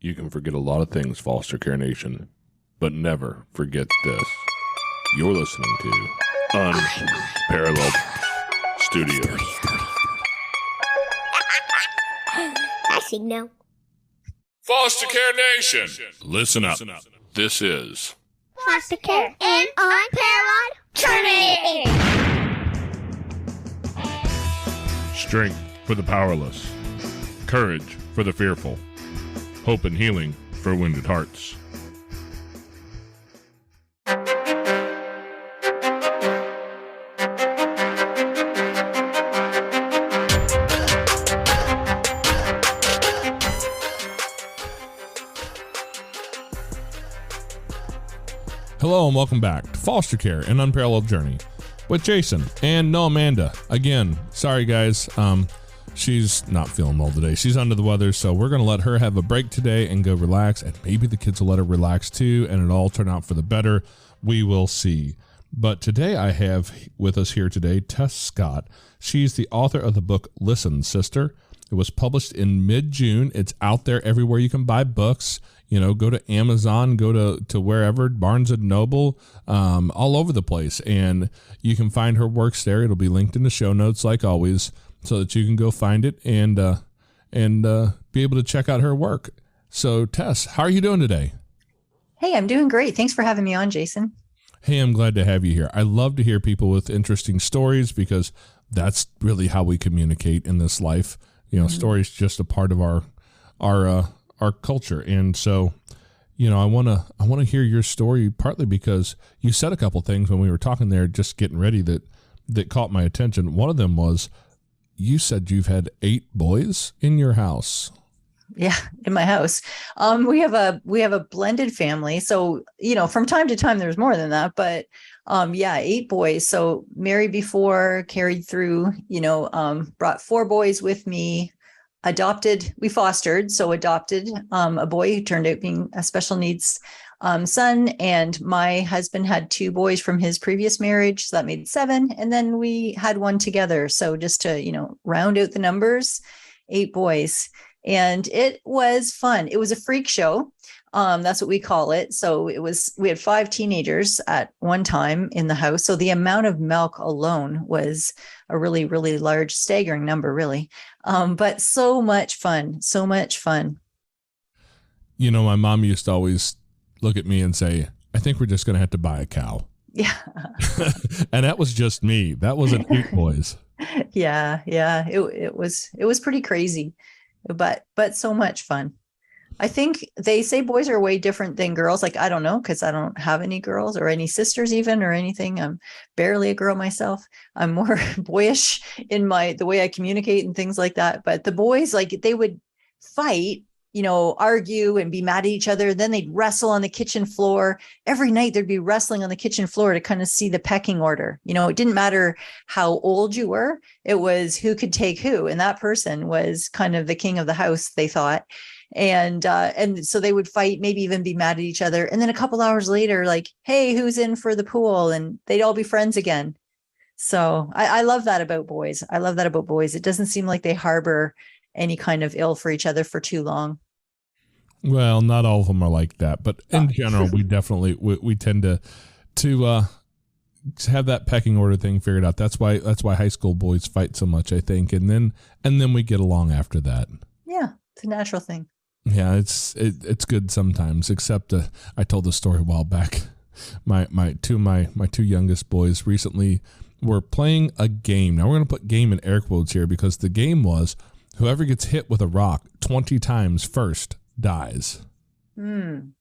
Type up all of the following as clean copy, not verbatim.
You can forget a lot of things, Foster Care Nation, but never forget this. You're listening to Unparalleled Studios. I signal. Foster Care Nation, listen up. This is Foster Care and Unparalleled Journey. Strength for the powerless, courage for the fearful, hope and healing for wounded hearts. Hello and welcome back to Foster Care and Unparalleled Journey with Jason and no Amanda. Again, sorry guys, she's not feeling well today. She's under the weather, so we're going to let her have a break today and go relax, and maybe the kids will let her relax too, and it'll all turn out for the better. We will see. But today I have with us here today Tess Scott. She's the author of the book Listen, Sister. It was published in mid-June. It's out there everywhere you can buy books. You know, go to Amazon, go to wherever, Barnes & Noble, all over the place. And you can find her works there. It'll be linked in the show notes like always, so that you can go find it and be able to check out her work. So, Tess, how are you doing today? Hey, I'm doing great. Thanks for having me on, Jason. Hey, I'm glad to have you here. I love to hear people with interesting stories because that's really how we communicate in this life. You know, stories just a part of our culture. And so, you know, I want to hear your story, partly because you said a couple things when we were talking there, just getting ready, that caught my attention. One of them was you said you've had 8 boys in your house. Yeah, in my house. We have a blended family. So, you know, from time to time, there's more than that, but 8 boys. So married before, carried through, you know, brought 4 boys with me. Adopted, we fostered, so adopted a boy who turned out being a special needs son. And my husband had 2 boys from his previous marriage. So that made 7. And then we had one together. So just to, you know, round out the numbers, 8 boys. And it was fun. It was a freak show. That's what we call it. So we had 5 teenagers at one time in the house. So the amount of milk alone was a really, really large, staggering number, really. But so much fun, so much fun. You know, my mom used to always look at me and say, I think we're just going to have to buy a cow. Yeah. And that was just me. That wasn't 8 boys. Yeah. It was pretty crazy, but so much fun. I think they say boys are way different than girls. Like, I don't know, because I don't have any girls or any sisters even or anything. I'm barely a girl myself. I'm more boyish in the way I communicate and things like that. But the boys, like, they would fight, you know, argue and be mad at each other. Then they'd wrestle on the kitchen floor. Every night there'd be wrestling on the kitchen floor to kind of see the pecking order. You know, it didn't matter how old you were. It was who could take who. And that person was kind of the king of the house, they thought. And so they would fight, maybe even be mad at each other. And then a couple hours later, like, hey, who's in for the pool? And they'd all be friends again. So I love that about boys. I love that about boys. It doesn't seem like they harbor any kind of ill for each other for too long. Well, not all of them are like that, but in general, we definitely, we tend to have that pecking order thing figured out. That's why high school boys fight so much, I think. And then we get along after that. Yeah. It's a natural thing. Yeah, it's good sometimes. Except I told the story a while back. My two youngest boys recently were playing a game. Now we're going to put game in air quotes here because the game was whoever gets hit with a rock 20 times first dies. And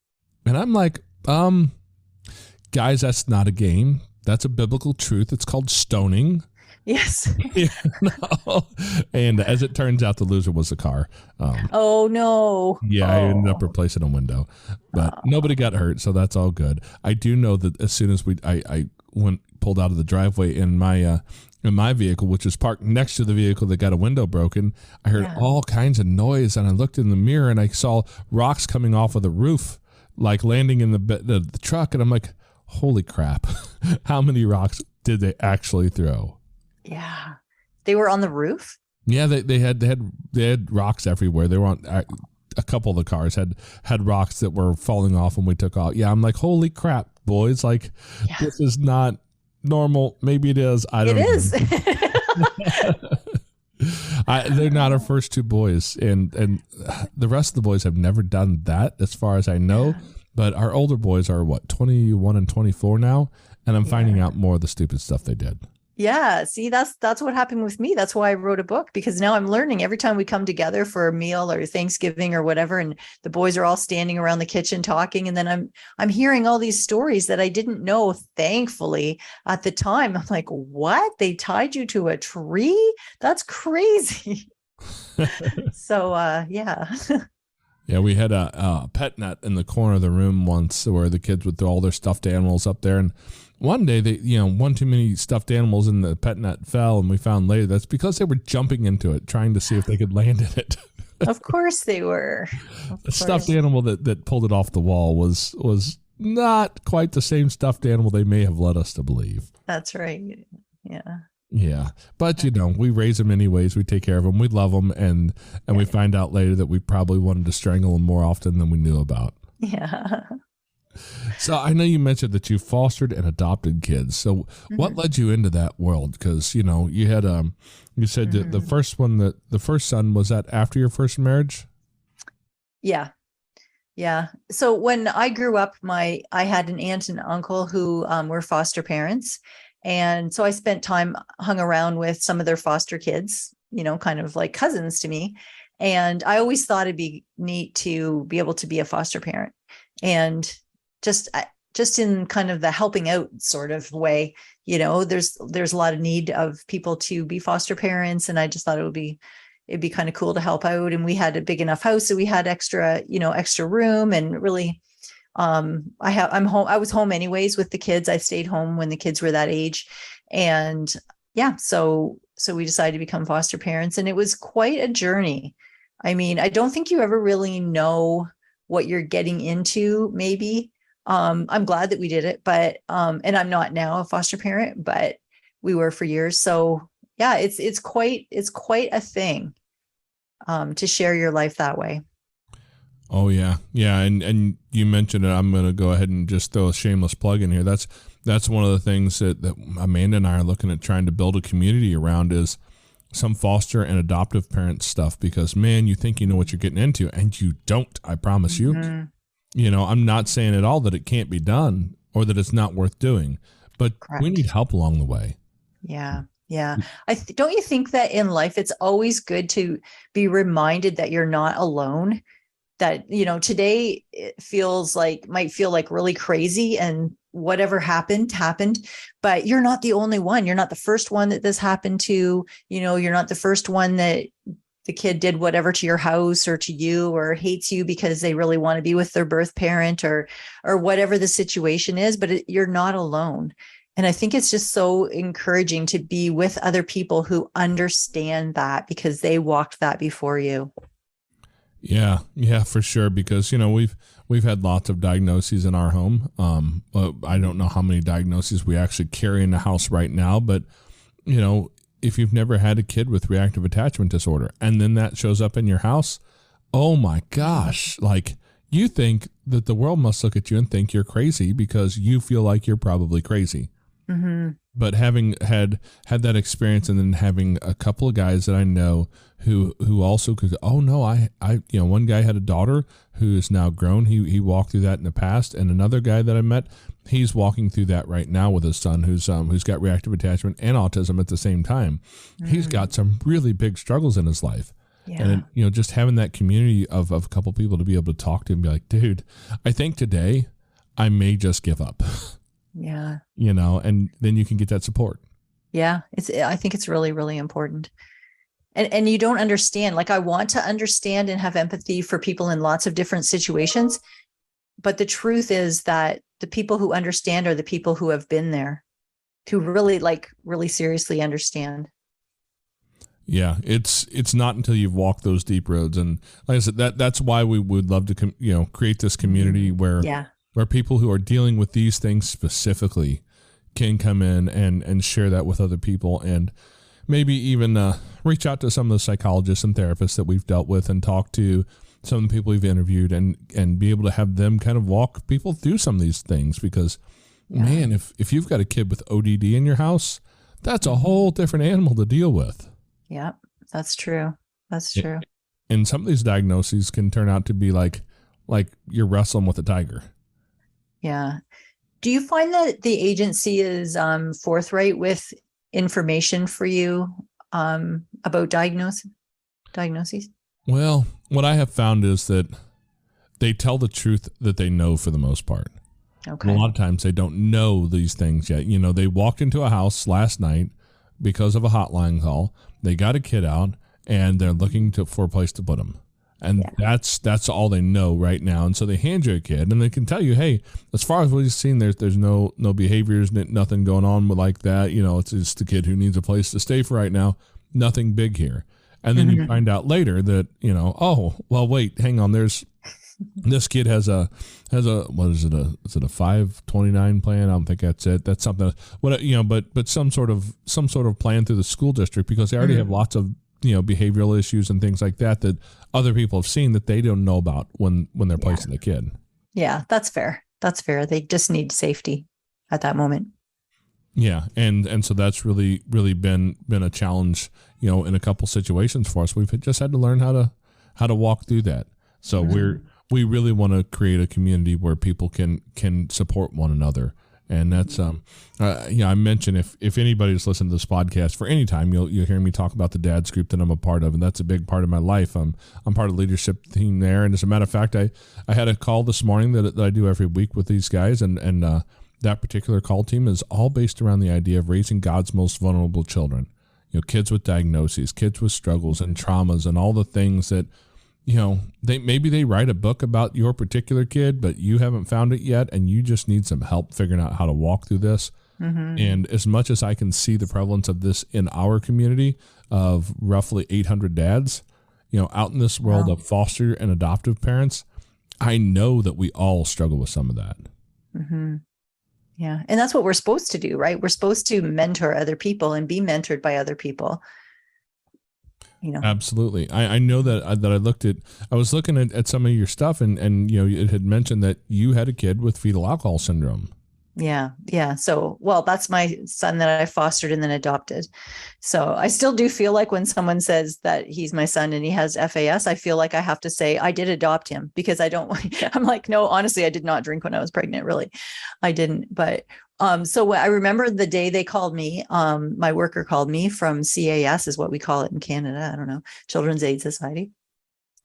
I'm like, guys, that's not a game. That's a biblical truth. It's called stoning. Yes. Yeah, no. And as it turns out, the loser was the car. Oh, no. Yeah, I ended up replacing a window, but nobody got hurt, so that's all good. I do know that as soon as I pulled out of the driveway in my vehicle, which was parked next to the vehicle that got a window broken, I heard all kinds of noise, and I looked in the mirror, and I saw rocks coming off of the roof, like landing in the truck, and I'm like, holy crap, how many rocks did they actually throw? Yeah. They were on the roof? Yeah, they had rocks everywhere. They were on a couple of the cars had rocks that were falling off when we took off. Yeah, I'm like, holy crap, boys! Like, this is not normal. Maybe it is. I don't know. It is. They're not our first two boys, and the rest of the boys have never done that, as far as I know. But our older boys are 21 and 24 now, and I'm finding out more of the stupid stuff they did. Yeah. See, that's what happened with me. That's why I wrote a book, because now I'm learning every time we come together for a meal or Thanksgiving or whatever, and the boys are all standing around the kitchen talking. And then I'm hearing all these stories that I didn't know, thankfully, at the time. I'm like, what? They tied you to a tree? That's crazy. So, yeah. Yeah, we had a pet net in the corner of the room once where the kids would throw all their stuffed animals up there. And one day, one too many stuffed animals in the pet net fell, and we found later that's because they were jumping into it, trying to see if they could land in it. Of course they were. The stuffed animal that pulled it off the wall was not quite the same stuffed animal they may have led us to believe. That's right. Yeah. Yeah. But, we raise them anyways. We take care of them. We love them. And we find out later that we probably wanted to strangle them more often than we knew about. Yeah. So I know you mentioned that you fostered and adopted kids. So what led you into that world? Because, you had, you said that the first son, was that after your first marriage? Yeah. Yeah. So when I grew up, I had an aunt and uncle who were foster parents. And so I spent time hung around with some of their foster kids, kind of like cousins to me. And I always thought it'd be neat to be able to be a foster parent. And just in kind of the helping out sort of way, there's a lot of need of people to be foster parents. And I just thought it'd be kind of cool to help out. And we had a big enough house, so we had extra room, and really, I'm home. I was home anyways with the kids. I stayed home when the kids were that age. And yeah, so we decided to become foster parents, and it was quite a journey. I mean, I don't think you ever really know what you're getting into, maybe. I'm glad that we did it, but, and I'm not now a foster parent, but we were for years. So yeah, it's quite a thing, to share your life that way. Oh yeah. Yeah. And you mentioned it. I'm going to go ahead and just throw a shameless plug in here. That's one of the things that Amanda and I are looking at trying to build a community around, is some foster and adoptive parent stuff, because man, you think you know what you're getting into, and you don't, I promise you. I'm not saying at all that it can't be done or that it's not worth doing, but Correct. We need help along the way. Yeah. Yeah. Don't you think that in life, it's always good to be reminded that you're not alone? That, today it might feel like really crazy, and whatever happened, but you're not the only one. You're not the first one that this happened to, you're not the first one that the kid did whatever to your house or to you, or hates you because they really want to be with their birth parent, or whatever the situation is, but you're not alone. And I think it's just so encouraging to be with other people who understand that, because they walked that before you. Yeah, for sure. Because, we've had lots of diagnoses in our home. I don't know how many diagnoses we actually carry in the house right now, but, if you've never had a kid with reactive attachment disorder and then that shows up in your house, oh my gosh, like you think that the world must look at you and think you're crazy because you feel like you're probably crazy. Mm-hmm. But having had that experience, and then having a couple of guys that I know who also could, oh no, I one guy had a daughter who is now grown. He walked through that in the past, and another guy that I met, he's walking through that right now with his son who's got reactive attachment and autism at the same time. Mm. He's got some really big struggles in his life. Yeah. And just having that community of a couple people to be able to talk to and be like, dude, I think today I may just give up. Yeah. And then you can get that support. Yeah. I think it's really, really important. And you don't understand, like I want to understand and have empathy for people in lots of different situations. But the truth is that the people who understand are the people who have been there, who really seriously understand. Yeah, it's not until you've walked those deep roads. And like I said, that's why we would love to, create this community where people who are dealing with these things specifically can come in and share that with other people, and maybe even reach out to some of the psychologists and therapists that we've dealt with and talk to some of the people we've interviewed and be able to have them kind of walk people through some of these things because, man, if you've got a kid with ODD in your house, that's a whole different animal to deal with. Yeah, that's true. That's true. And some of these diagnoses can turn out to be like you're wrestling with a tiger. Yeah. Do you find that the agency is forthright with information for you about diagnoses? Well, what I have found is that they tell the truth that they know for the most part. Okay. And a lot of times they don't know these things yet. You know, they walked into a house last night because of a hotline call. They got a kid out and they're looking for a place to put him. And that's all they know right now. And so they hand you a kid and they can tell you, hey, as far as we've seen, there's no behaviors, nothing going on like that. You know, it's just a kid who needs a place to stay for right now. Nothing big here. And then you find out later that, you know, oh, well, wait, hang on. This kid has a what is it? Is it a 529 plan? I don't think that's it. That's something, but some sort of plan through the school district because they already have lots of, behavioral issues and things like that other people have seen that they don't know about when they're placing the kid. Yeah, that's fair. That's fair. They just need safety at that moment. Yeah. And so that's really, really been a challenge, in a couple situations for us. We've just had to learn how to walk through that. So we really want to create a community where people can support one another. And that's, I mentioned if anybody's listened to this podcast for any time, you'll hear me talk about the dad's group that I'm a part of. And that's a big part of my life. I'm part of the leadership team there. And as a matter of fact, I had a call this morning that I do every week with these guys. And that particular call team is all based around the idea of raising God's most vulnerable children, kids with diagnoses, kids with struggles and traumas and all the things that, they write a book about your particular kid, but you haven't found it yet. And you just need some help figuring out how to walk through this. And as much as I can see the prevalence of this in our community of roughly 800 dads, out in this world of foster and adoptive parents, I know that we all struggle with some of that. Yeah. And that's what we're supposed to do, right? We're supposed to mentor other people and be mentored by other people. Absolutely. I know that I was looking at some of your stuff and it had mentioned that you had a kid with fetal alcohol syndrome. Yeah. Yeah. So, that's my son that I fostered and then adopted. So I still do feel like when someone says that he's my son and he has FAS, I feel like I have to say I did adopt him because I'm like, no, honestly, I did not drink when I was pregnant. Really. I didn't. But so I remember the day they called me, my worker called me from CAS is what we call it in Canada. I don't know, Children's Aid Society,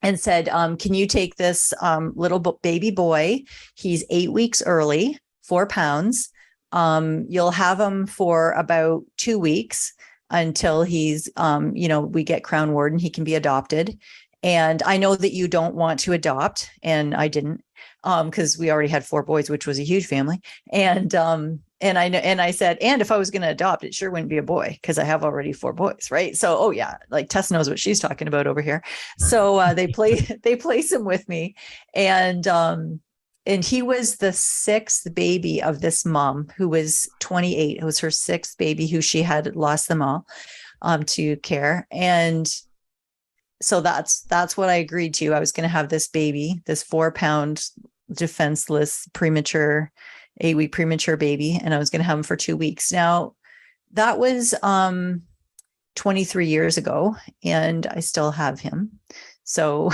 and said, can you take this little baby boy? He's 8 weeks early, 4 pounds. You'll have him for about 2 weeks until he's, we get Crown Warden, he can be adopted. And I know that you don't want to adopt, and I didn't. Because we already had 4 boys, which was a huge family. And I said, and if I was going to adopt, it sure wouldn't be a boy because I have already 4 boys. Right. So, like Tess knows what she's talking about over here. So they place him with me. And he was the 6th baby of this mom who was 28. It was her 6th baby who she had lost them all to care. And so that's what I agreed to. I was going to have this baby, this 4-pound defenseless premature 8-week premature baby. And I was going to have him for 2 weeks. Now that was 23 years ago and I still have him. So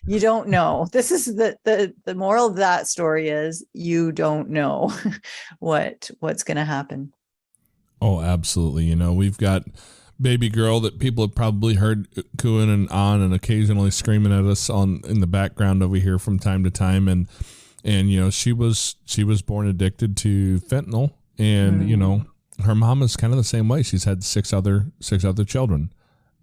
you don't know. This is the moral of that story is you don't know what's going to happen. Oh, absolutely. We've got baby girl that people have probably heard cooing and on and occasionally screaming at us in the background over here from time to time. And she was born addicted to fentanyl and, her mom is kind of the same way. She's had six other children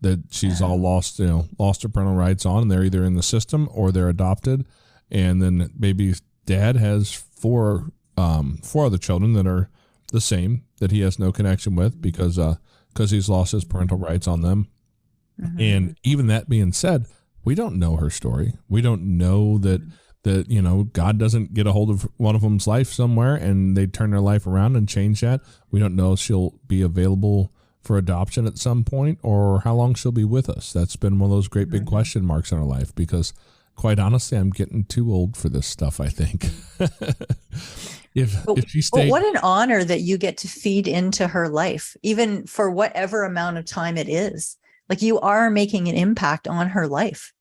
that she's all lost her parental rights on, and they're either in the system or they're adopted. And then baby's dad has four other children that are the same that he has no connection with because he's lost his parental rights on them. And even that being said, we don't know her story. We don't know that God doesn't get a hold of one of them's life somewhere and they turn their life around and change that. We don't know if she'll be available for adoption at some point or how long she'll be with us. That's been one of those great big question marks in our life because, quite honestly, I'm getting too old for this stuff, I think. if she But stayed, what an honor that you get to feed into her life, even for whatever amount of time it is. Like, you are making an impact on her life.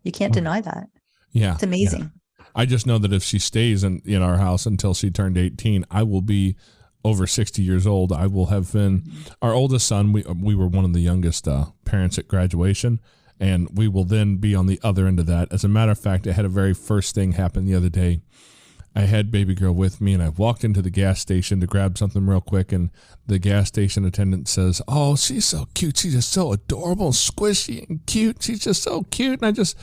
You can't deny that. yeah, It's amazing. yeah. I just know that if she stays in our house until she turned 18, I will be over 60 years old. I will have been our oldest son. We were one of the youngest parents at graduation, and we will then be on the other end of that. As a matter of fact, I had a very first thing happen the other day. I had baby girl with me, and I walked into the gas station to grab something real quick, and the gas station attendant says, "Oh, she's so cute. She's just so adorable, and squishy, and cute. She's just so cute." And it's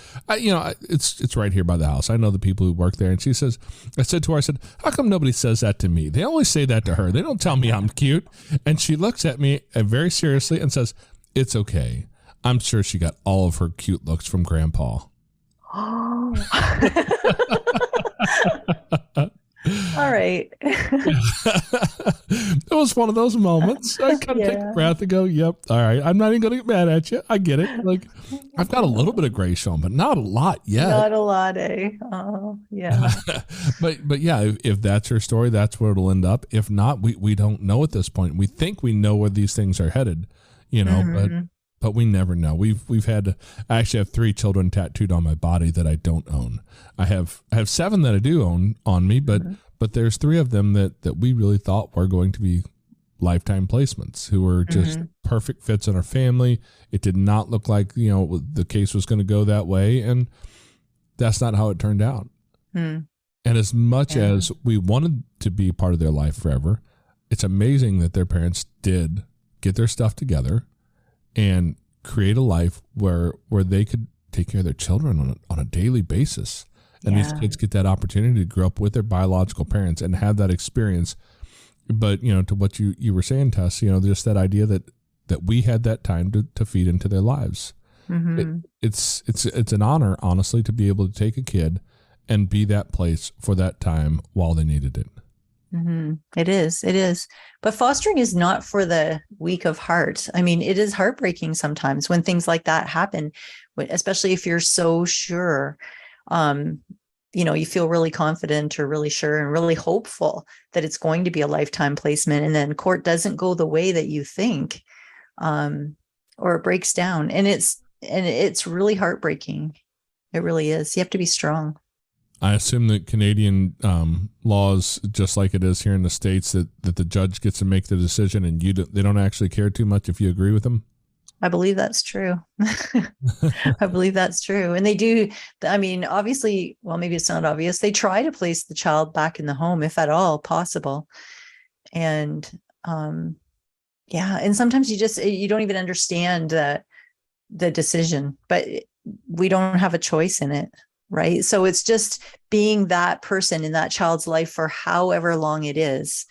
right here by the house. I know the people who work there. And she says, I said to her, I said, "How come nobody says that to me? They only say that to her. They don't tell me I'm cute." And she looks at me very seriously and says, "It's okay. I'm sure she got all of her cute looks from Grandpa." Oh. All right. It was one of those moments. I kind of take a breath and go, "Yep, all right. I'm not even going to get mad at you. I get it. Like, I've got a little bit of gray showing, but not a lot yet." Not a lot, eh? Oh, yeah. but yeah, if that's her story, that's where it'll end up. If not, we don't know at this point. We think we know where these things are headed, but we never know. I actually have 3 children tattooed on my body that I don't own. I have 7 that I do own on me, but there's 3 of them that we really thought were going to be lifetime placements, who were just perfect fits in our family. It did not look like, the case was going to go that way. And that's not how it turned out. And as much as we wanted to be part of their life forever, it's amazing that their parents did get their stuff together and create a life where they could take care of their children on a daily basis. And these kids get that opportunity to grow up with their biological parents and have that experience. But, to what you were saying, Tess, just that idea that we had that time to feed into their lives. It's an honor, honestly, to be able to take a kid and be that place for that time while they needed it. It is. But fostering is not for the weak of heart. I mean, it is heartbreaking sometimes when things like that happen, especially if you're so sure, you feel really confident or really sure and really hopeful that it's going to be a lifetime placement. And then court doesn't go the way that you think, or it breaks down. And it's really heartbreaking. It really is. You have to be strong. I assume that Canadian laws, just like it is here in the States, that the judge gets to make the decision, and they don't actually care too much if you agree with them. I believe that's true. I believe that's true. And they do. I mean, obviously, well, maybe it's not obvious. They try to place the child back in the home, if at all possible. And and sometimes you don't even understand the decision, but we don't have a choice in it. Right. So it's just being that person in that child's life for however long it is.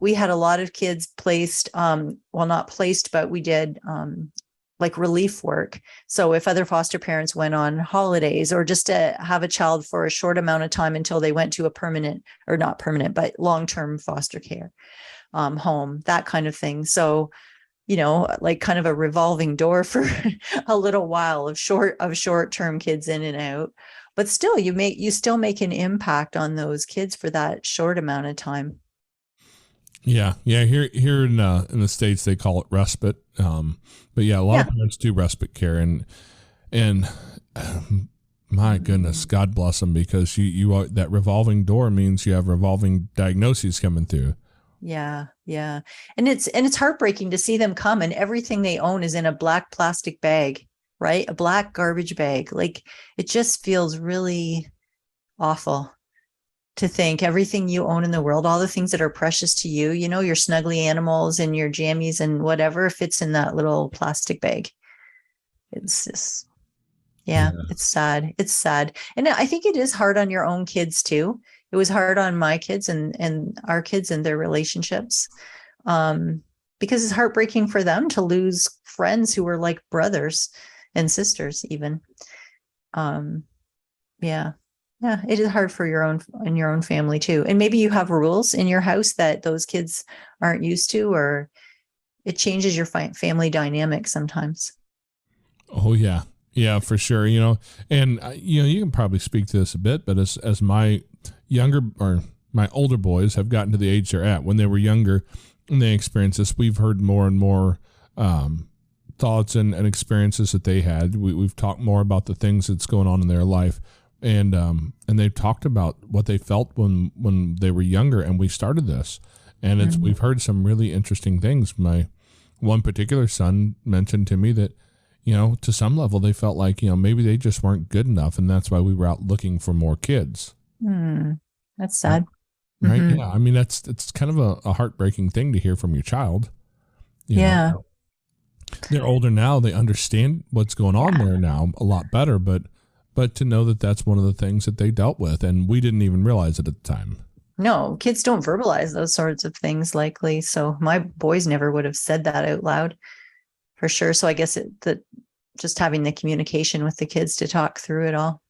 We had a lot of kids placed, not placed, but we did like relief work. So if other foster parents went on holidays, or just to have a child for a short amount of time until they went to a permanent, or not permanent, but long-term foster care home, that kind of thing. So, like kind of a revolving door for a little while of short-term kids in and out, but still you still make an impact on those kids for that short amount of time. Yeah. Here in the States, they call it respite. But yeah, a lot of parents do respite care, and my goodness, God bless them, because you are, that revolving door means you have revolving diagnoses coming through. Yeah. And it's heartbreaking to see them come and everything they own is in a black plastic bag, right? A black garbage bag. Like, it just feels really awful to think everything you own in the world, all the things that are precious to you, your snuggly animals and your jammies and whatever fits in that little plastic bag. It's just, it's sad. It's sad. And I think it is hard on your own kids too. It was hard on my kids and our kids and their relationships, because it's heartbreaking for them to lose friends who were like brothers and sisters even. It is hard for your own family too. And maybe you have rules in your house that those kids aren't used to, or it changes your family dynamic sometimes. Oh yeah. Yeah, for sure. You know, and you know, you can probably speak to this a bit, but as my younger or my older boys have gotten to the age they're at, when they were younger and they experienced this, we've heard more and more thoughts and experiences that they had. We've talked more about the things that's going on in their life, and they've talked about what they felt when they were younger, and we started this, and it's we've heard some really interesting things. My one particular son mentioned to me that, you know, to some level they felt like, you know, maybe they just weren't good enough, and that's why we were out looking for more kids. That's sad. Right? Yeah. I mean, it's kind of a heartbreaking thing to hear from your child. You know? They're older now. They understand what's going on there now a lot better, but to know that that's one of the things that they dealt with, and we didn't even realize it at the time. No, kids don't verbalize those sorts of things likely. So my boys never would have said that out loud for sure. So I guess that just having the communication with the kids to talk through it all.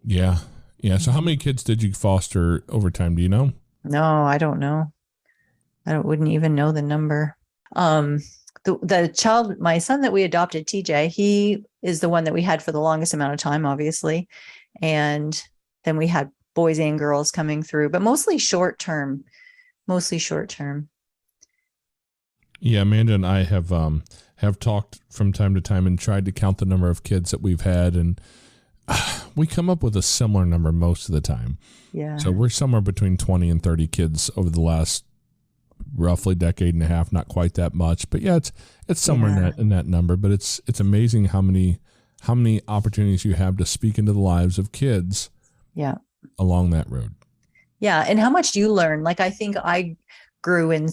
Yeah. Yeah. So how many kids did you foster over time? Do you know? No, I don't know. Wouldn't even know the number. The child, my son that we adopted, TJ, he is the one that we had for the longest amount of time, obviously. And then we had boys and girls coming through, but mostly short term. Yeah. Amanda and I have talked from time to time and tried to count the number of kids that we've had, and we come up with a similar number most of the time. Yeah. So we're somewhere between 20 and 30 kids over the last roughly decade and a half, not quite that much, but yeah, it's somewhere in that number. But it's amazing how many opportunities you have to speak into the lives of kids. Yeah. Along that road. Yeah, and how much do you learn? Like, I think I grew in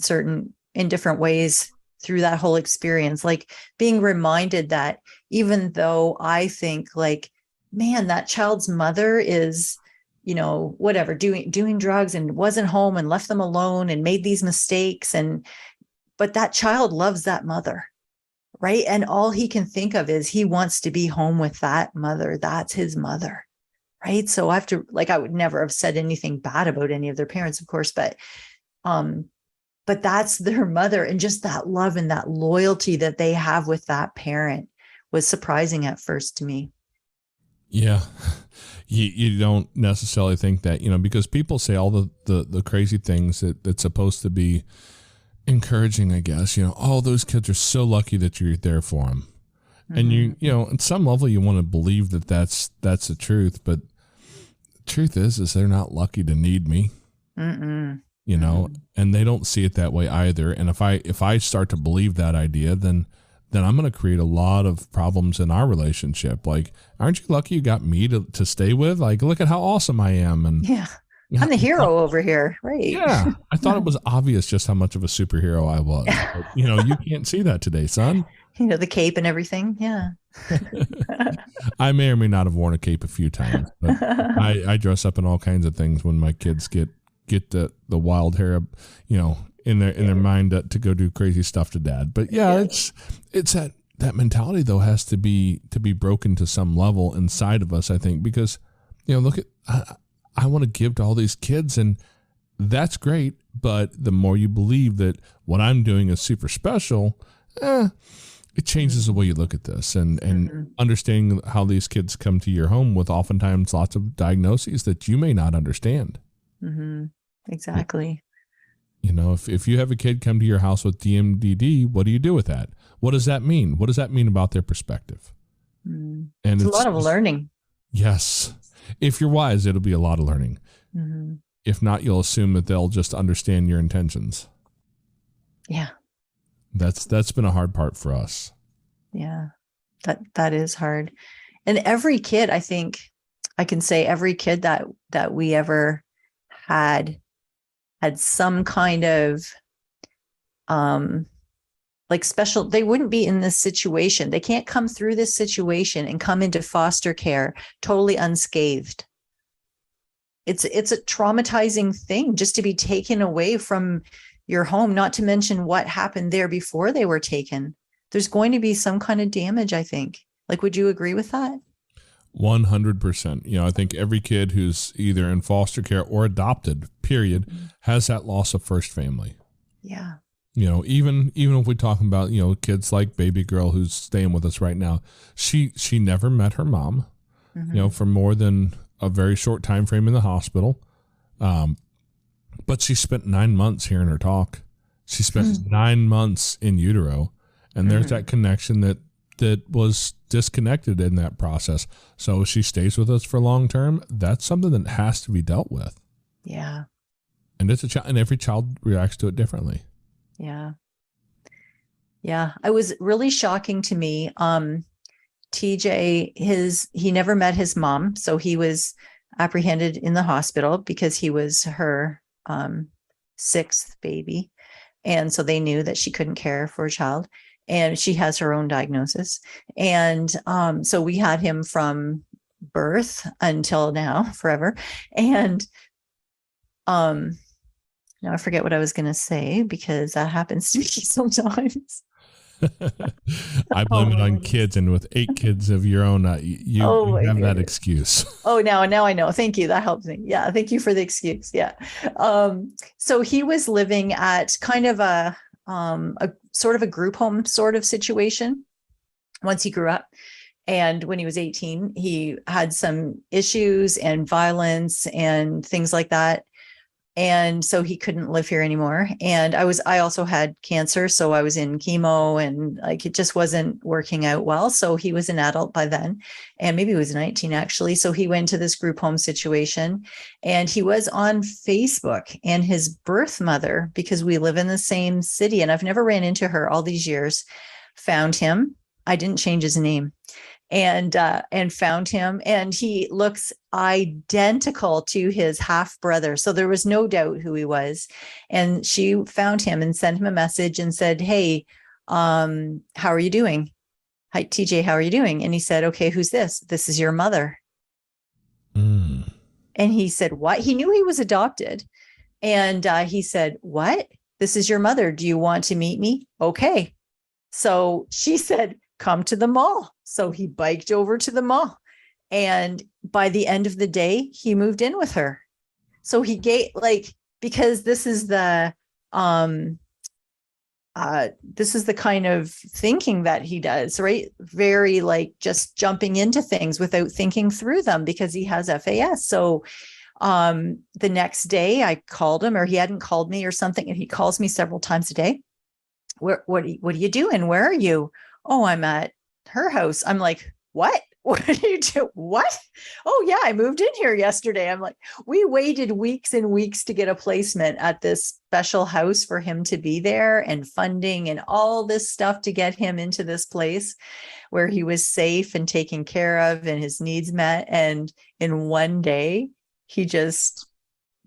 different ways through that whole experience. Like being reminded that even though I think like, man, that child's mother is, you know, whatever, doing drugs and wasn't home and left them alone and made these mistakes. But that child loves that mother, right? And all he can think of is he wants to be home with that mother. That's his mother, right? So I have to, like, I would never have said anything bad about any of their parents, of course, but that's their mother. And just that love and that loyalty that they have with that parent was surprising at first to me. Yeah. You don't necessarily think that, you know, because people say all the crazy things that's supposed to be encouraging, I guess, you know, oh, those kids are so lucky that you're there for them. And you know, at some level you want to believe that that's the truth, but the truth is they're not lucky to need me, you know, and they don't see it that way either. And if I start to believe that idea, then I'm going to create a lot of problems in our relationship. Like, aren't you lucky you got me to stay with? Like, look at how awesome I am. And yeah, I'm the hero over here. Right. Yeah. I thought it was obvious just how much of a superhero I was. But, you know, you can't see that today, son. You know, the cape and everything. Yeah. I may or may not have worn a cape a few times, but I dress up in all kinds of things when my kids get the wild hair, you know, in their mind to go do crazy stuff to dad. But yeah, it's that mentality though has to be broken to some level inside of us, I think, because, you know, look at, I want to give to all these kids, and that's great. But the more you believe that what I'm doing is super special, it changes the way you look at this, and understanding how these kids come to your home with oftentimes lots of diagnoses that you may not understand. Exactly. You know, if you have a kid come to your house with DMDD, what do you do with that? What does that mean? What does that mean about their perspective? And it's a lot of learning. Yes. If you're wise, it'll be a lot of learning. If not, you'll assume that they'll just understand your intentions. Yeah. That's been a hard part for us. Yeah. That is hard. And every kid, I think I can say every kid that we ever had some kind of like special, they wouldn't be in this situation. They can't come through this situation and come into foster care totally unscathed. It's a traumatizing thing just to be taken away from your home, not to mention what happened there before they were taken. There's going to be some kind of damage, I think. Like, would you agree with that? 100%. You know, I think every kid who's either in foster care or adopted, period, has that loss of first family. Yeah. Even if we're talking about, kids like baby girl who's staying with us right now, she never met her mom, for more than a very short time frame in the hospital. But she spent 9 months hearing her talk. She spent 9 months in utero, and there's that connection that was disconnected in that process. So if she stays with us for long term, that's something that has to be dealt with. Yeah. And it's a child, and every child reacts to it differently. Yeah. Yeah. It was really shocking to me. TJ, he never met his mom. So he was apprehended in the hospital because he was her sixth baby. And so they knew that she couldn't care for a child, and she has her own diagnosis. And so we had him from birth until now, forever. And now I forget what I was going to say, because that happens to me sometimes. I blame it on kids, and with 8 kids of your own, you have that excuse. Oh, now I know. Thank you. That helps me. Yeah. Thank you for the excuse. Yeah. So he was living at kind of a sort of a group home sort of situation once he grew up. And when he was 18, he had some issues and violence and things like that. And so he couldn't live here anymore. And I also had cancer. So I was in chemo, and like, it just wasn't working out well. So he was an adult by then, and maybe he was 19 actually. So he went to this group home situation, and he was on Facebook, and his birth mother, because we live in the same city and I've never ran into her all these years, found him. I didn't change his name. And found him, and he looks identical to his half brother. So there was no doubt who he was. And she found him and sent him a message and said, "Hey, how are you doing? Hi, TJ, how are you doing?" And he said, "Okay, who's this? This is your mother." And he said, "What?" He knew he was adopted. And he said, "What? This is your mother. Do you want to meet me?" Okay. So she said, "Come to the mall." So he biked over to the mall, and by the end of the day, he moved in with her. So he because this is the kind of thinking that he does, right? Very just jumping into things without thinking through them, because he has FAS. So the next day I called him, or he hadn't called me or something, and he calls me several times a day. What are you doing? Where are you? "Oh, I'm at her house." I'm like, "What? What do you do? What?" "Oh yeah, I moved in here yesterday." I'm like, we waited weeks and weeks to get a placement at this special house for him to be there, and funding and all this stuff to get him into this place where he was safe and taken care of and his needs met. And in one day, he just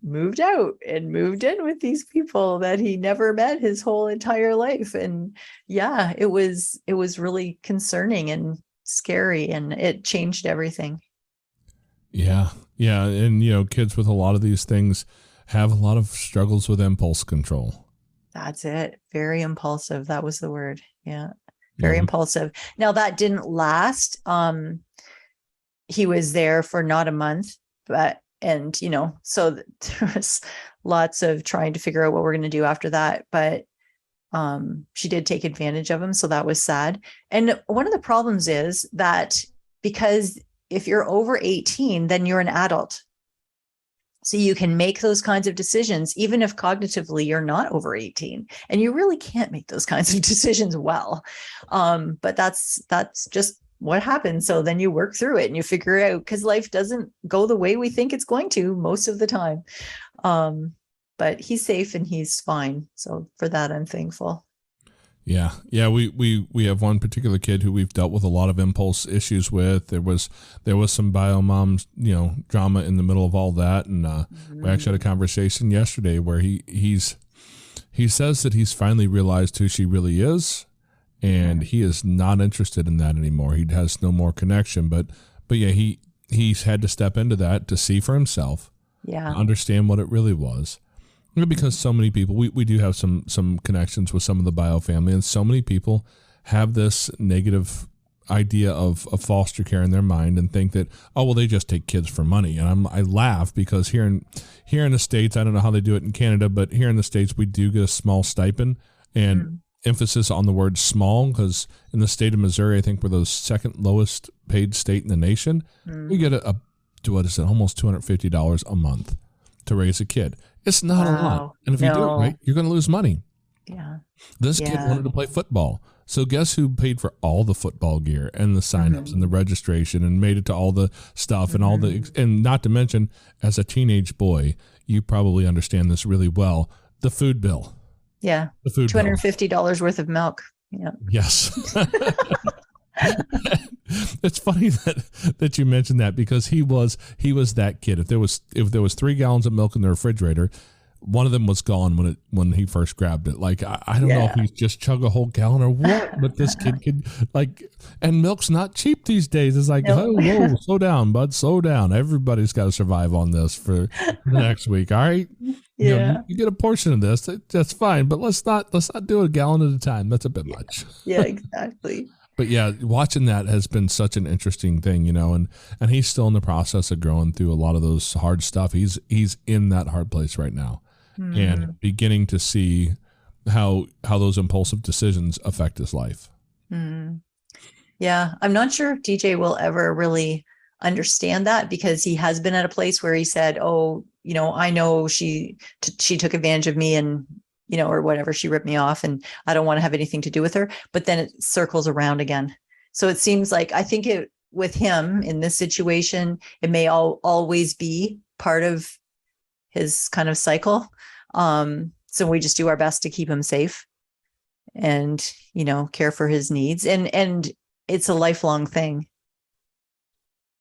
moved out and moved in with these people that he never met his whole entire life. And yeah, it was really concerning and scary, and it changed everything. Yeah. And kids with a lot of these things have a lot of struggles with impulse control. That's it. Very impulsive. That was the word. Yeah. Very impulsive. Now that didn't last. He was there for not a month, so there was lots of trying to figure out what we're going to do after that. But she did take advantage of him. So that was sad. And one of the problems is that because if you're over 18, then you're an adult. So you can make those kinds of decisions, even if cognitively you're not over 18, and you really can't make those kinds of decisions well. But that's just what happens. So then you work through it and you figure it out, because life doesn't go the way we think it's going to most of the time. But he's safe and he's fine. So for that, I'm thankful. Yeah. We have one particular kid who we've dealt with a lot of impulse issues with. There was some bio moms, drama in the middle of all that. And we actually had a conversation yesterday where he says that he's finally realized who she really is. And he is not interested in that anymore. He has no more connection. But yeah, he's had to step into that to see for himself. Yeah. Understand what it really was. Because so many people, we do have some connections with some of the bio family, and so many people have this negative idea of foster care in their mind and think that, oh, well, they just take kids for money. And I laugh because here in the States, I don't know how they do it in Canada, but here in the States, we do get a small stipend and emphasis on the word small, because in the state of Missouri, I think we're the second lowest paid state in the nation. You get almost $250 a month to raise a kid. It's not a lot. And if you do it right, you're going to lose money. Yeah. This kid wanted to play football. So guess who paid for all the football gear and the signups and the registration and made it to all the stuff and all the, and not to mention, as a teenage boy, you probably understand this really well, the food bill. Yeah. The food $250 worth of milk. Yeah. Yes. It's funny that you mentioned that, because he was that kid. If there was 3 gallons of milk in the refrigerator, one of them was gone when he first grabbed it. Like, I don't know if he just chug a whole gallon or what, but this kid could, like, and milk's not cheap these days. It's like, oh, whoa, slow down, bud, slow down. Everybody's got to survive on this for the next week. All right. You get a portion of this. That's fine. But let's not do a gallon at a time. That's a bit much. Yeah, exactly. But yeah, watching that has been such an interesting thing, and he's still in the process of growing through a lot of those hard stuff. He's in that hard place right now. And beginning to see how those impulsive decisions affect his life. Yeah, I'm not sure if DJ will ever really understand that, because he has been at a place where he said, oh, I know she took advantage of me and, or whatever, she ripped me off and I don't want to have anything to do with her. But then it circles around again. So it seems like, I think with him in this situation, it may always be part of his kind of cycle. So we just do our best to keep him safe and, care for his needs. And it's a lifelong thing.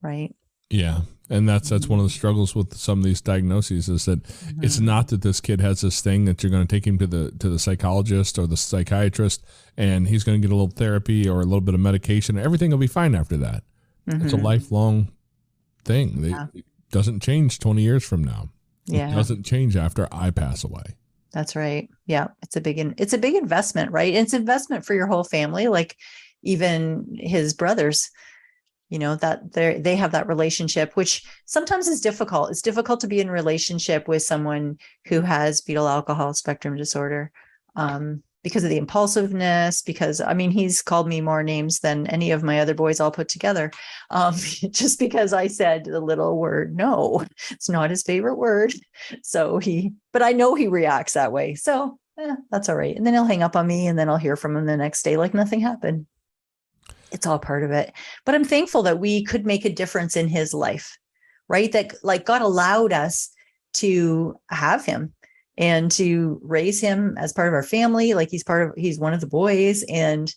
Right. Yeah. And that's one of the struggles with some of these diagnoses, is that it's not that this kid has this thing that you're going to take him to the psychologist or the psychiatrist and he's going to get a little therapy or a little bit of medication. Everything will be fine after that. It's a lifelong thing. It doesn't change 20 years from now. It doesn't change after I pass away. That's right. Yeah. It's a big investment, right? And it's investment for your whole family. Like even his brothers, that they have that relationship, which sometimes is difficult. It's difficult to be in a relationship with someone who has fetal alcohol spectrum disorder, because of the impulsiveness, because he's called me more names than any of my other boys all put together. Just because I said the little word, no, it's not his favorite word. So but I know he reacts that way. So that's all right. And then he'll hang up on me and then I'll hear from him the next day like nothing happened. It's all part of it. But I'm thankful that we could make a difference in his life, right? That like God allowed us to have him and to raise him as part of our family. Like he's one of the boys, and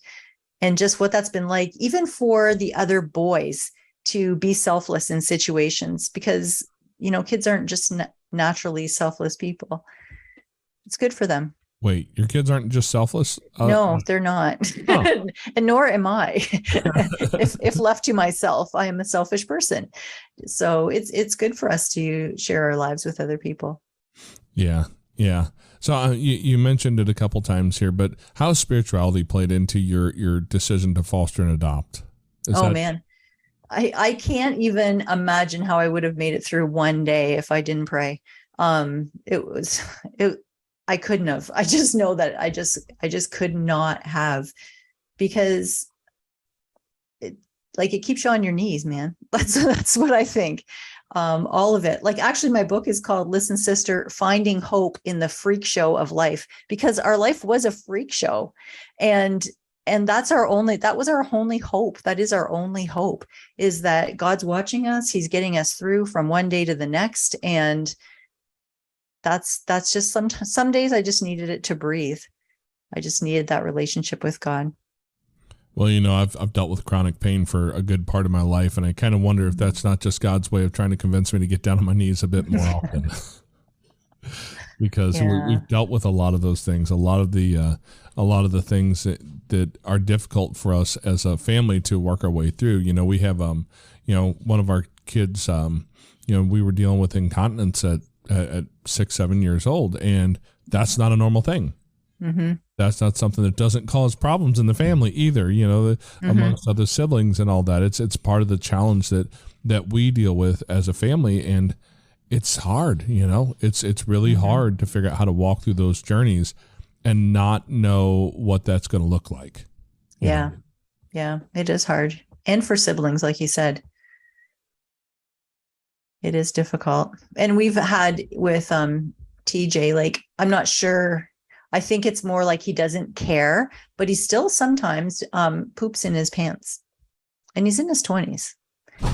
just what that's been like, even for the other boys to be selfless in situations, because, kids aren't just naturally selfless people. It's good for them. Wait, your kids aren't just selfless? No, they're not. Huh. And nor am I. If left to myself, I am a selfish person. So it's good for us to share our lives with other people. Yeah. Yeah. So you mentioned it a couple times here, but how has spirituality played into your decision to foster and adopt? Man, I can't even imagine how I would have made it through one day if I didn't pray. I couldn't have. I just know that I just could not have, because it keeps you on your knees, man. That's what I think. All of it. Like, actually, my book is called Listen, Sister, Finding Hope in the Freak Show of Life, because our life was a freak show. And that was our only hope. That is our only hope, is that God's watching us. He's getting us through from one day to the next. And that's just some days I just needed it to breathe. I just needed that relationship with God. Well, I've dealt with chronic pain for a good part of my life, and I kind of wonder if that's not just God's way of trying to convince me to get down on my knees a bit more often. Because we've dealt with a lot of those things, a lot of the things that are difficult for us as a family to work our way through. We have, one of our kids, we were dealing with incontinence at 6-7 years old, and that's not a normal thing. Mm-hmm. That's not something that doesn't cause problems in the family either, amongst other siblings and all that. It's part of the challenge that we deal with as a family, and it's hard, it's really hard to figure out how to walk through those journeys and not know what that's going to look like. Yeah. Yeah. It is hard. And for siblings, like you said, it is difficult. And we've had with TJ, like, I'm not sure. I think it's more like he doesn't care, but he still sometimes poops in his pants, and he's in his 20s.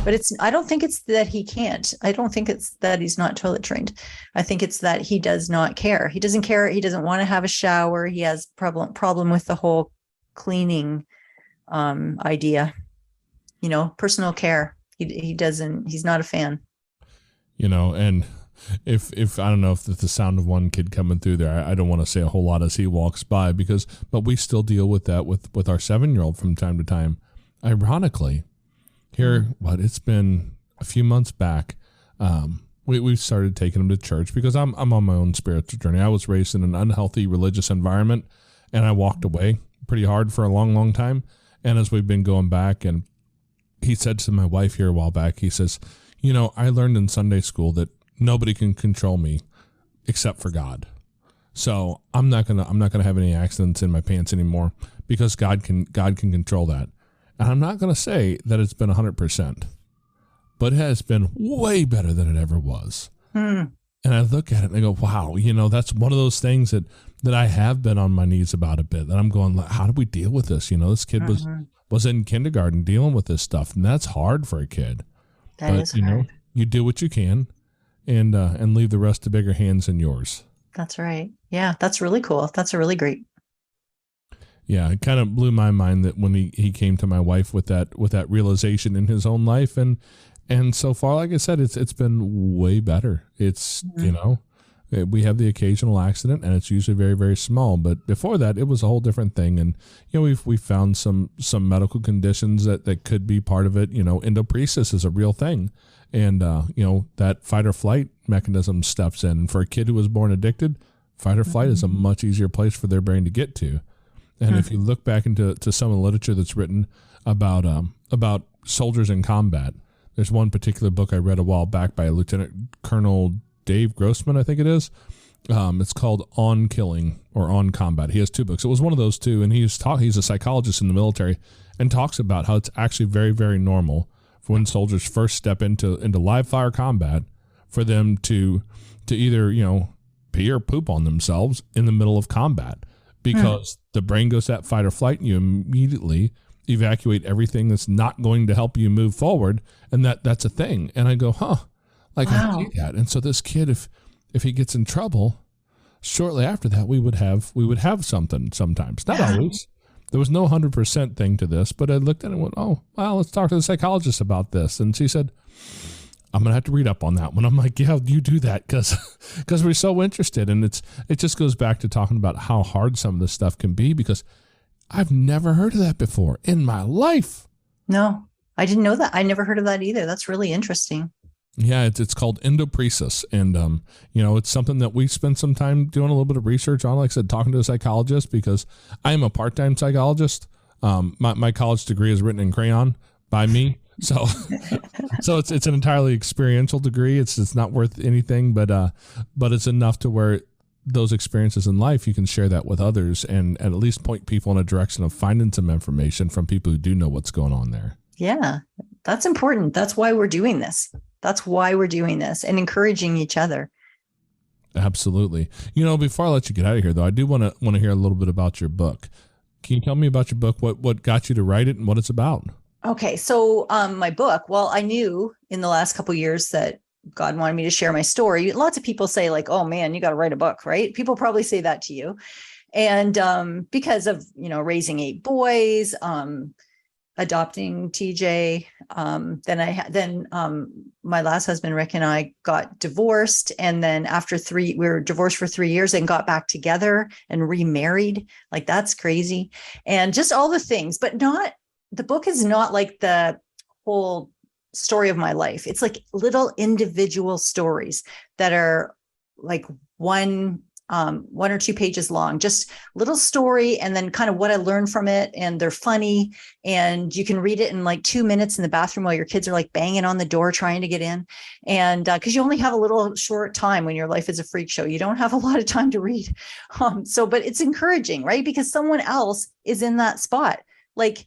But I don't think it's that he can't. I don't think it's that he's not toilet trained. I think it's that he does not care. He doesn't care. He doesn't want to have a shower. He has problem with the whole cleaning idea, personal care. He's not a fan. And if I don't know if the sound of one kid coming through there, I don't want to say a whole lot as he walks by but we still deal with that with our 7-year-old from time to time. Ironically, here, it's been a few months back. We started taking him to church because I'm on my own spiritual journey. I was raised in an unhealthy religious environment, and I walked away pretty hard for a long, long time. And as we've been going back, and he said to my wife here a while back, he says, I learned in Sunday school that nobody can control me except for God. So I'm not gonna have any accidents in my pants anymore because God can control that. And I'm not gonna say that it's been 100%, but it has been way better than it ever was. And I look at it and I go, wow, that's one of those things that I have been on my knees about a bit. And I'm going, how do we deal with this? This kid was in kindergarten dealing with this stuff, and that's hard for a kid. That is hard. You do what you can, and leave the rest to bigger hands than yours. That's right. Yeah, that's really cool. That's a really great. Yeah, it kind of blew my mind that when he came to my wife with that realization in his own life, and so far, like I said, it's been way better. It's we have the occasional accident, and it's usually very, very small. But before that, it was a whole different thing. And we've found some medical conditions that could be part of it. Endopresis is a real thing, and that fight or flight mechanism steps in. And for a kid who was born addicted, fight or flight is a much easier place for their brain to get to. And if you look back into some of the literature that's written about soldiers in combat, there's one particular book I read a while back by Lieutenant Colonel Dave Grossman, I think it is. It's called On Killing or On Combat. He has 2 books. It was one of those 2, and he's a psychologist in the military and talks about how it's actually very, very normal for when soldiers first step into live fire combat for them to either, pee or poop on themselves in the middle of combat, because the brain goes that fight or flight, and you immediately evacuate everything that's not going to help you move forward. And that's a thing. And I go, wow. I see that. And so this kid, if he gets in trouble, shortly after that, we would have something sometimes. Not always. There was no 100% thing to this, but I looked at it and went, oh, well, let's talk to the psychologist about this. And she said, I'm going to have to read up on that one. I'm like, yeah, you do that because we're so interested. And it just goes back to talking about how hard some of this stuff can be, because I've never heard of that before in my life. No, I didn't know that. I never heard of that either. That's really interesting. Yeah, it's called endopresis, and it's something that we spent some time doing a little bit of research on. Like I said, talking to a psychologist, because I am a part-time psychologist. My college degree is written in crayon by me, so it's an entirely experiential degree. It's not worth anything, but it's enough to where those experiences in life, you can share that with others and at least point people in a direction of finding some information from people who do know what's going on there. Yeah, that's important. That's why we're doing this. And encouraging each other. Absolutely. Before I let you get out of here, though, I do want to hear a little bit about your book. Can you tell me about your book? What got you to write it and what it's about? Okay. So my book, well, I knew in the last couple of years that God wanted me to share my story. Lots of people say like, oh man, you got to write a book, right? People probably say that to you. And because of, raising 8 boys, adopting TJ. Then my last husband, Rick, and I got divorced. And then after we were divorced for 3 years and got back together and remarried. Like, that's crazy. And just all the things, but the book is not like the whole story of my life. It's like little individual stories that are like one 1 or 2 pages long, just little story and then kind of what I learned from it. And they're funny, and you can read it in like 2 minutes in the bathroom while your kids are like banging on the door trying to get in. And because you only have a little short time when your life is a freak show, you don't have a lot of time to read. But it's encouraging, right? Because someone else is in that spot. Like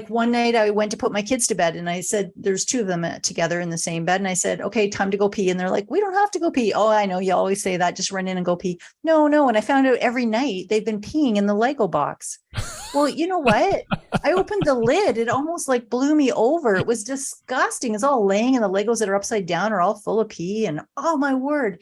one night I went to put my kids to bed, and I said, there's 2 of them together in the same bed. And I said, okay, time to go pee. And they're like, we don't have to go pee. Oh, I know. You always say that. Just run in and go pee. No. And I found out every night they've been peeing in the Lego box. Well, you know what? I opened the lid. It almost like blew me over. It was disgusting. It's all laying, and the Legos that are upside down are all full of pee. And oh my word.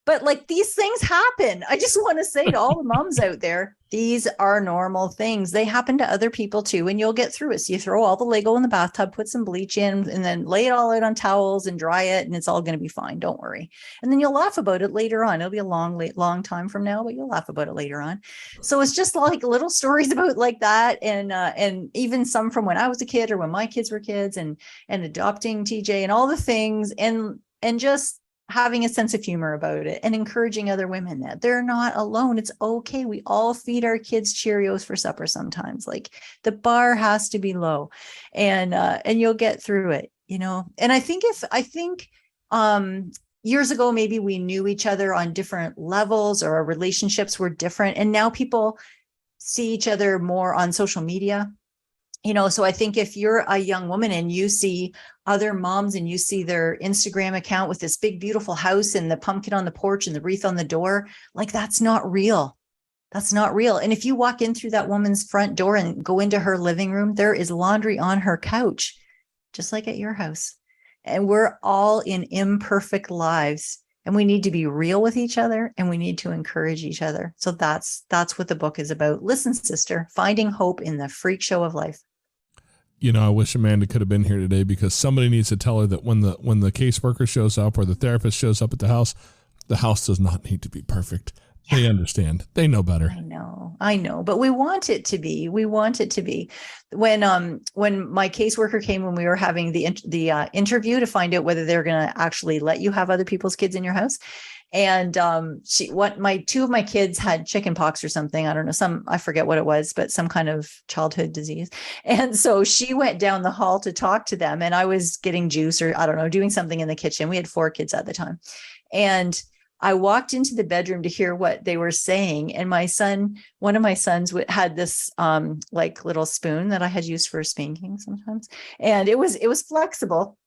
But like, these things happen. I just want to say to all the moms out there, these are normal things. They happen to other people too, and you'll get through it. So you throw all the Lego in the bathtub, put some bleach in, and then lay it all out on towels and dry it, and it's all going to be fine. Don't worry. And then you'll laugh about it later on. It'll be a long time from now, but you'll laugh about it later on. So it's just like little stories about like that, and even some from when I was a kid or when my kids were kids, and adopting TJ and all the things, and just having a sense of humor about it and encouraging other women that they're not alone. It's okay. We all feed our kids Cheerios for supper sometimes. Like, the bar has to be low, and you'll get through it, And I think years ago, maybe we knew each other on different levels, or our relationships were different. And now people see each other more on social media. So I think if you're a young woman and you see other moms and you see their Instagram account with this big, beautiful house and the pumpkin on the porch and the wreath on the door, like, that's not real. That's not real. And if you walk in through that woman's front door and go into her living room, there is laundry on her couch, just like at your house. And we're all in imperfect lives, and we need to be real with each other, and we need to encourage each other. So that's what the book is about. Listen, sister, finding hope in the freak show of life. I wish Amanda could have been here today, because somebody needs to tell her that when the caseworker shows up or the therapist shows up at the house does not need to be perfect. Yeah. They understand. They know better. I know, but we want it to be. When my caseworker came, when we were having the interview to find out whether they're going to actually let you have other people's kids in your house. And 2 of my kids had chicken pox or something. I don't know, I forget what it was, but some kind of childhood disease. And so she went down the hall to talk to them, and I was getting juice, or I don't know, doing something in the kitchen. We had 4 kids at the time. And I walked into the bedroom to hear what they were saying. And one of my sons had this like little spoon that I had used for spanking sometimes. And it was flexible.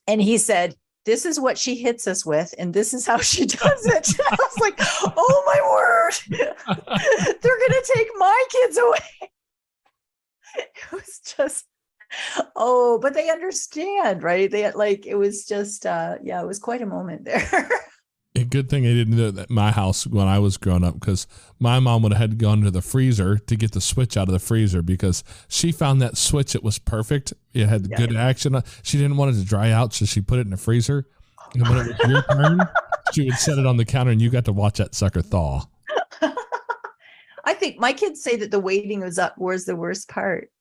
And he said, "This is what she hits us with, and this is how she does it." I was like, oh my word, they're going to take my kids away. It was just, but they understand, right? It was just, it was quite a moment there. A good thing I didn't do that at my house when I was growing up, because my mom would have had to go into the freezer to get the switch out of the freezer, because she found that switch. It was perfect. It had good action. She didn't want it to dry out, so she put it in the freezer. And when it was your turn, she would set it on the counter, and you got to watch that sucker thaw. I think my kids say that the waiting was the worst part.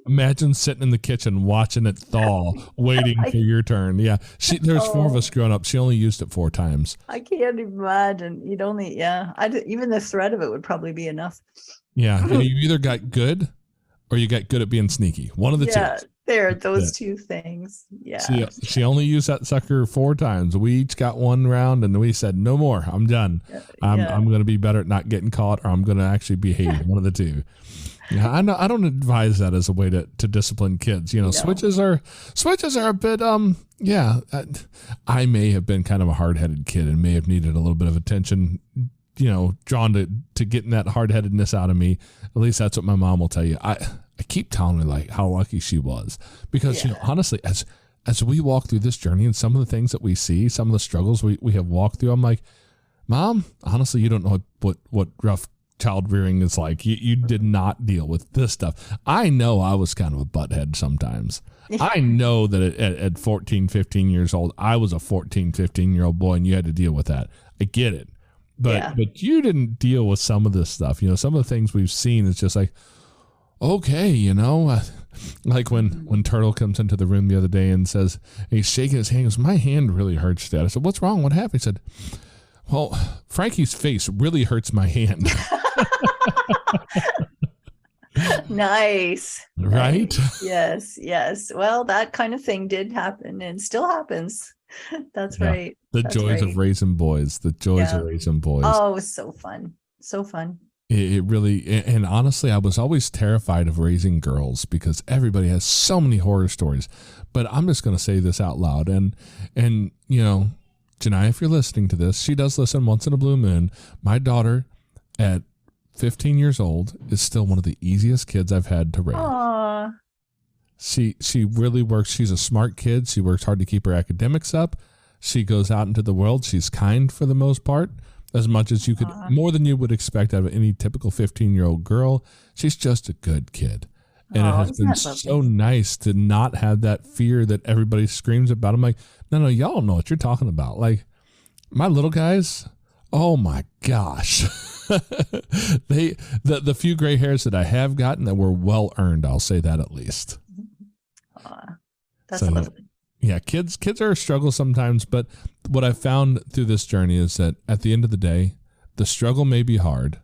Imagine sitting in the kitchen watching it thaw, waiting for your turn. Yeah, there's 4 of us growing up. She only used it 4 times. I can't imagine. You'd only, even the threat of it would probably be enough. Yeah, and you either got good, or you got good at being sneaky. One of the two. Yeah, there are those 2 things. Yeah. She only used that sucker 4 times. We each got 1 round, and we said, "No more. I'm done. I'm going to be better at not getting caught, or I'm going to actually behave." One of the 2. Yeah, I don't advise that as a way to discipline kids. No. Switches are a bit, I may have been kind of a hard-headed kid and may have needed a little bit of attention, drawn to getting that hard-headedness out of me. At least that's what my mom will tell you. I keep telling her, like, how lucky she was, because, honestly, as we walk through this journey and some of the things that we see, some of the struggles we have walked through, I'm like, Mom, honestly, you don't know what rough child rearing is like. You did not deal with this stuff. I know I was kind of a butthead sometimes. I know that at 14, 15 years old, I was a 14, 15-year-old boy, and you had to deal with that. I get it. But you didn't deal with some of this stuff. Some of the things we've seen is just like, okay, like when Turtle comes into the room the other day and says, and he's shaking his hand, he goes, "My hand really hurts, Dad." I said, "What's wrong? What happened?" He said, Well, Frankie's face really hurts my hand. Nice. Right? Nice. Yes. Well, that kind of thing did happen and still happens. That's right. The That's joys right. of raising boys. The joys of raising boys. Oh, it was so fun. So fun. It really, and honestly, I was always terrified of raising girls because everybody has so many horror stories. But I'm just going to say this out loud. And you know, Janai, if you're listening to this, she does listen once in a blue moon. My daughter at 15 years old is still one of the easiest kids I've had to raise. Aww. She really works. She's a smart kid. She works hard to keep her academics up. She goes out into the world. She's kind for the most part. As much as you could, more than you would expect out of any typical 15-year-old girl. She's just a good kid. And it has been so nice to not have that fear that everybody screams about. I'm like, no, y'all don't know what you're talking about. Like, my little guys, oh my gosh. The few gray hairs that I have gotten that were well earned, I'll say that at least. That's lovely. Yeah, kids are a struggle sometimes, but what I've found through this journey is that at the end of the day, the struggle may be hard,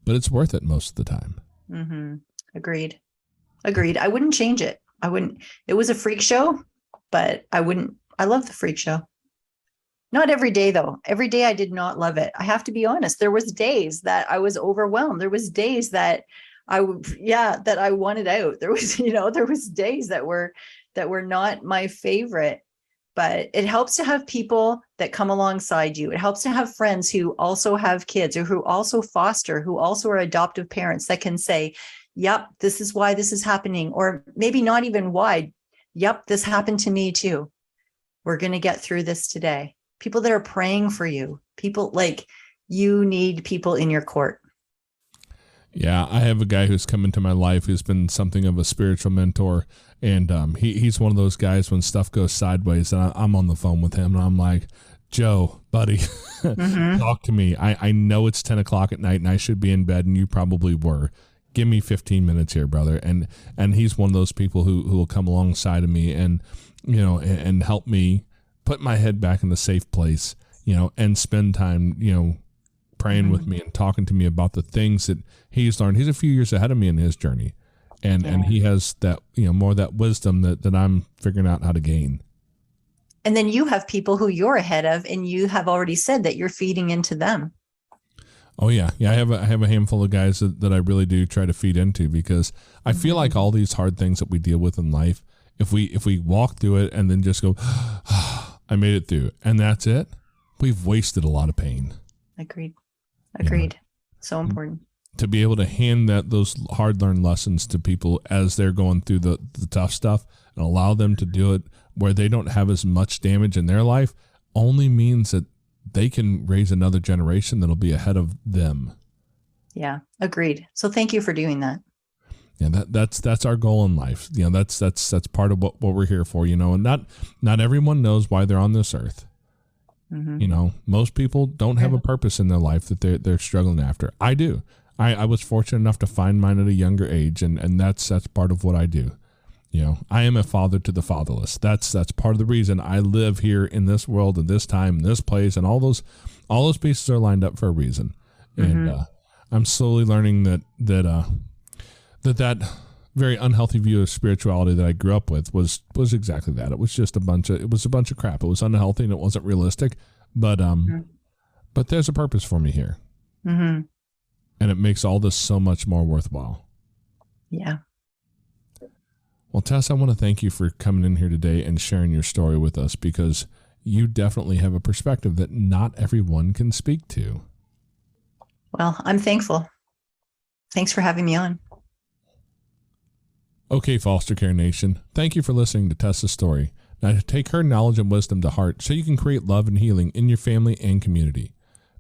but it's worth it most of the time. Mm-hmm. Agreed. I wouldn't change it. I wouldn't. It was a freak show, but I love the freak show. Not every day though. Every day I did not love it. I have to be honest. There was days that I was overwhelmed. There was days that I wanted out. There was days that were not my favorite, but it helps to have people that come alongside you. It helps to have friends who also have kids or who also foster, who also are adoptive parents that can say, yep, this is why this is happening. Or maybe not even why. Yep, this happened to me too. We're going to get through this today. People that are praying for you. People like you need people in your court. Yeah, I have a guy who's come into my life who's been something of a spiritual mentor. And he's one of those guys when stuff goes sideways and I'm on the phone with him and I'm like, Joe, buddy, talk to me. I know it's 10 o'clock at night and I should be in bed and you probably were. Give me 15 minutes here, brother. And he's one of those people who will come alongside of me and, you know, and help me put my head back in the safe place, you know, and spend time, you know, praying with me and talking to me about the things that he's learned. He's a few years ahead of me in his journey. And he has that, you know, more of that wisdom that I'm figuring out how to gain. And then you have people who you're ahead of, and you have already said that you're feeding into them. Oh yeah. I have a handful of guys that I really do try to feed into because I feel like all these hard things that we deal with in life, if we walk through it and then just go, I made it through, and that's it, we've wasted a lot of pain. Agreed. You know? So important. To be able to hand those hard-learned lessons to people as they're going through the tough stuff and allow them to do it where they don't have as much damage in their life only means that they can raise another generation that'll be ahead of them. Yeah, agreed. So thank you for doing that. Yeah, that's our goal in life. You know, that's part of what we're here for, you know, and not everyone knows why they're on this earth. You know, most people don't have a purpose in their life that they're struggling after. I do. I was fortunate enough to find mine at a younger age, and that's part of what I do. You know, I am a father to the fatherless. That's part of the reason I live here in this world, at this time, in this place, and all those pieces are lined up for a reason. And I'm slowly learning that very unhealthy view of spirituality that I grew up with was exactly that. It was just a bunch of crap. It was unhealthy and it wasn't realistic, but there's a purpose for me here. And it makes all this so much more worthwhile. Yeah. Well, Tess, I want to thank you for coming in here today and sharing your story with us because you definitely have a perspective that not everyone can speak to. Well, I'm thankful. Thanks for having me on. Okay, Foster Care Nation, thank you for listening to Tessa's story. Now take her knowledge and wisdom to heart so you can create love and healing in your family and community.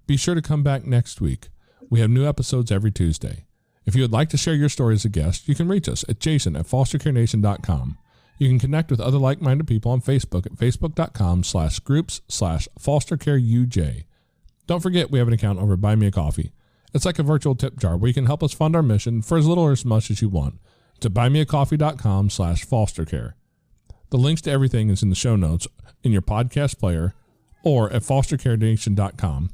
Be sure to come back next week. We have new episodes every Tuesday. If you would like to share your story as a guest, you can reach us at jason@fostercarenation.com. You can connect with other like-minded people on Facebook at facebook.com/groups/fostercareuj. Don't forget we have an account over at Buy Me a Coffee. It's like a virtual tip jar where you can help us fund our mission for as little or as much as you want. To buymeacoffee.com/fostercare. The links to everything is in the show notes in your podcast player or at fostercarenation.com.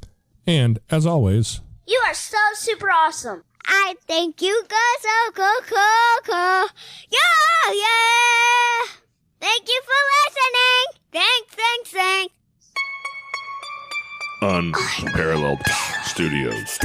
And as always, you are so super awesome. I think you guys are cool. Yeah. Thank you for listening. Thanks. Unparalleled Studios.